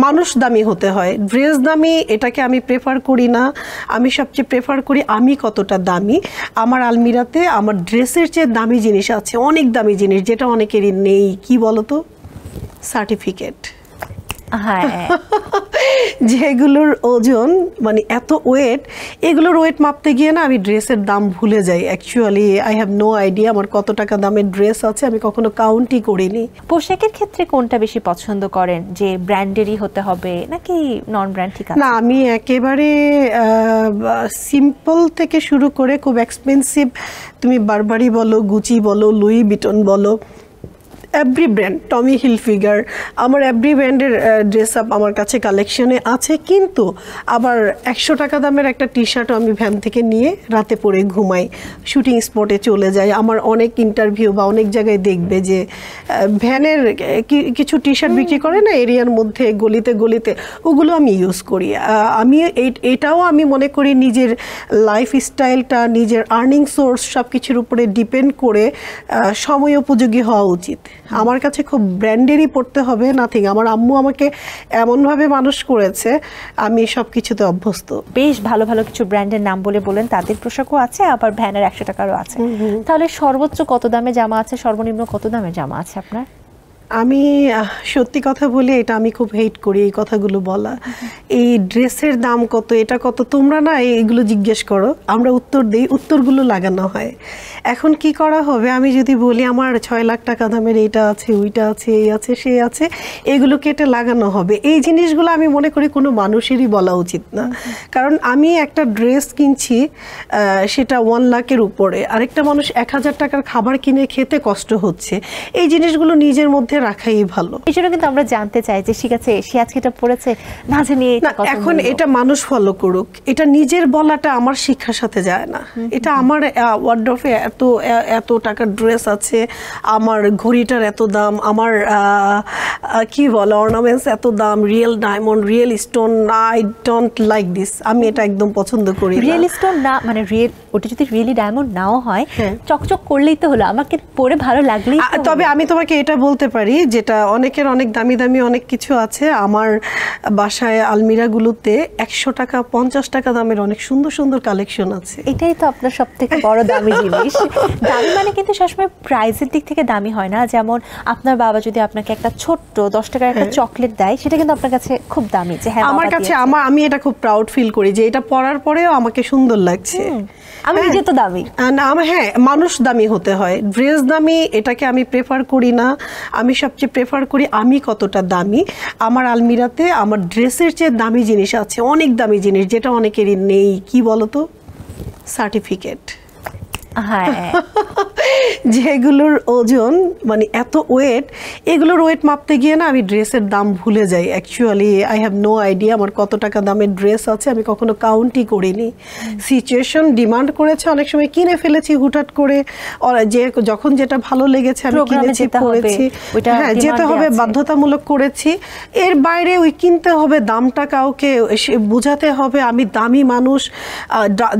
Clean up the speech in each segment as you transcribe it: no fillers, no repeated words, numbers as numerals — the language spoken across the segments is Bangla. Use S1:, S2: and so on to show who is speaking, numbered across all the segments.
S1: মানুষ দামি হতে হয়, ড্রেস দামি এটাকে আমি প্রেফার করি না। আমি সবচেয়ে প্রেফার করি আমি কতটা দামি। আমার আলমিরাতে আমার ড্রেসের চেয়ে দামি জিনিস আছে, অনেক দামি জিনিস, যেটা অনেকেরই নেই। কি বলতো? সার্টিফিকেট।
S2: হ্যাঁ,
S1: যেগুলোর ওজন মানে এত ওয়েট, এগুলোর ওয়েট মাপতে গিয়ে না আমি ড্রেসের দাম ভুলে যাই। Actually I have no idea আমার কত টাকা দামের ড্রেস আছে, আমি কখনো কাউন্টই করিনি।
S2: পোশাকের ক্ষেত্রে কোনটা বেশি পছন্দ করেন, যে ব্র্যান্ডেরই হতে হবে নাকি নন ব্র্যান্ড? ঠিক আছে,
S1: না, আমি একেবারে সিম্পল থেকে শুরু করে খুব এক্সপেন্সিভ, তুমি বারবারি বলো, গুচি বলো, লুই ভিটন বলো, এভরি ব্র্যান্ড, টমি হিলফিগার, আমার এভরি ব্র্যান্ডের ড্রেস আপ আমার কাছে কালেকশনে আছে। কিন্তু আবার 100 টাকা দামের একটা টি শার্টও আমি ভ্যান থেকে নিয়ে রাতে পরে ঘুমাই, শুটিং স্পটে চলে যাই। আমার অনেক ইন্টারভিউ বা অনেক জায়গায় দেখবে যে ভ্যানের কিছু টি শার্ট বিক্রি করে না এরিয়ার মধ্যে, গলিতে গলিতে, ওগুলো আমি ইউজ করি। আমি এটাও আমি মনে করি নিজের লাইফস্টাইলটা, নিজের আর্নিং সোর্স সব কিছুর উপরে ডিপেন্ড করে সময় উপযোগী হওয়া উচিত। আমার কাছে খুব ব্র্যান্ডেরই পড়তে হবে নাথিং। আমার আম্মু আমাকে এমনভাবে মানুষ করেছে, আমি সব কিছুতে অভ্যস্ত।
S2: বেশ ভালো ভালো কিছু ব্র্যান্ডের নাম বলেন, তাদের পোশাকও আছে, আবার ভ্যানের 100 টাকারও আছে। তাহলে সর্বোচ্চ কত দামে জামা আছে, সর্বনিম্ন কত দামে জামা আছে আপনার?
S1: আমি সত্যি কথা বলি, এটা আমি খুব হেট করি এই কথাগুলো বলা। এই ড্রেসের দাম কত, এটা কত, তোমরা না এইগুলো জিজ্ঞেস করো, আমরা উত্তর দিই, উত্তরগুলো লাগানো হয়। এখন কি করা হবে, আমি যদি বলি আমার 6 লাখ টাকা দামের এইটা আছে, ওইটা আছে, এই আছে, সে আছে, এগুলো কেটে লাগানো হবে। এই জিনিসগুলো আমি মনে করি কোনো মানুষেরই বলা উচিত না। কারণ আমি একটা ড্রেস কিনছি, সেটা 1 লাখের উপরে, আরেকটা মানুষ 1000 টাকার খাবার কিনে খেতে কষ্ট হচ্ছে। এই জিনিসগুলো নিজের মধ্যে রাখাই ভালো।
S2: এই জন্য কিন্তু আমরা জানতে চাই যে ঠিক আছে, সে আজকে এটা পড়েছে, না জানি
S1: এখন এটা মানুষ ফলো করুক, এটা নিজের বলাটা আমার শিক্ষার সাথে যায় না। এটা আমার ওয়ার্ডরোবে এত টাকার ড্রেস আছে, আমার ঘড়িটার এত দাম, আমার কি বলে অর্নামেন্টস এত দাম, real diamond, real stone, I don't like this. আমি এটা একদম পছন্দ করি না।
S2: রিয়েল স্টোন না, মানে রিয়েল, ওটা যদি রিয়েলি ডায়মন্ড নাও হয়, চকচক করলেই তো হলো, আমাকে পরে ভালো লাগলেই।
S1: তবে আমি তোমাকে এটা বলতে পারি, যেটা অনেকের অনেক দামি দামি অনেক কিছু আছে, আমার বাসায় আলমিরাগুলোতে 100 টাকা 50 টাকা দামের অনেক সুন্দর সুন্দর কালেকশন আছে।
S2: এটাই তো আপনার সব থেকে বড় দামি জিনিস। দামি মানে কিন্তু সবসময় প্রাইসের দিক থেকে দামি হয় না। যেমন আপনার বাবা যদি আপনাকে একটা ছোট্ট 10 টাকার একটা চকলেট দেয়, সেটা কিন্তু আপনার কাছে খুব দামি। যে হ্যাঁ,
S1: আমার কাছে আমি এটা খুব প্রাউড ফিল করি যে এটা পরার পরেও আমাকে সুন্দর লাগছে।
S2: আমি নিজে তো দামি
S1: না, হ্যাঁ, মানুষ দামি হতে হয়, ড্রেস দামি এটাকে আমি প্রেফার করি না। আমি সবচেয়ে প্রেফার করি আমি কতটা দামি। আমার আলমিরাতে আমার ড্রেসের চেয়ে দামি জিনিস আছে, অনেক দামি জিনিস, যেটা অনেকেরই নেই। কি বলতো? সার্টিফিকেট।
S2: হ্যাঁ,
S1: যেগুলোর ওজন মানে এত ওয়েট, এগুলোর ওয়েট মাপতে গিয়ে না আমি ড্রেসের দাম ভুলে যাই। Actually I have no idea আমার কত টাকা দামের ড্রেস আছে, আমি কখনো কাউন্টই করিনি। সিচুয়েশন ডিমান্ড করেছে, অনেক সময় কিনে ফেলেছি হুটহাট করে, যে যখন যেটা ভালো লেগেছে আমি কিনেছি, পড়েছি। হ্যাঁ, যেতে হবে, বাধ্যতামূলক করেছি। এর বাইরে ওই কিনতে হবে, দামটা কাউকে বোঝাতে হবে আমি দামি মানুষ,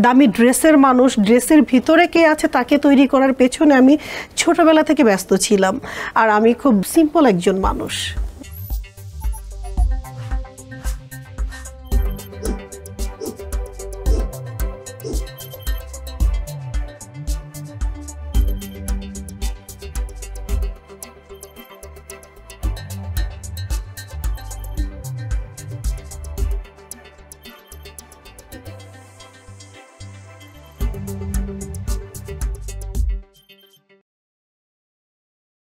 S1: দামি ড্রেসের মানুষ, ড্রেসের ভিতরে কে আছে তাকে তৈরি করার পেছনে আমি ছোটবেলা থেকে ব্যস্ত ছিলাম। আর আমি খুব সিম্পল একজন মানুষ।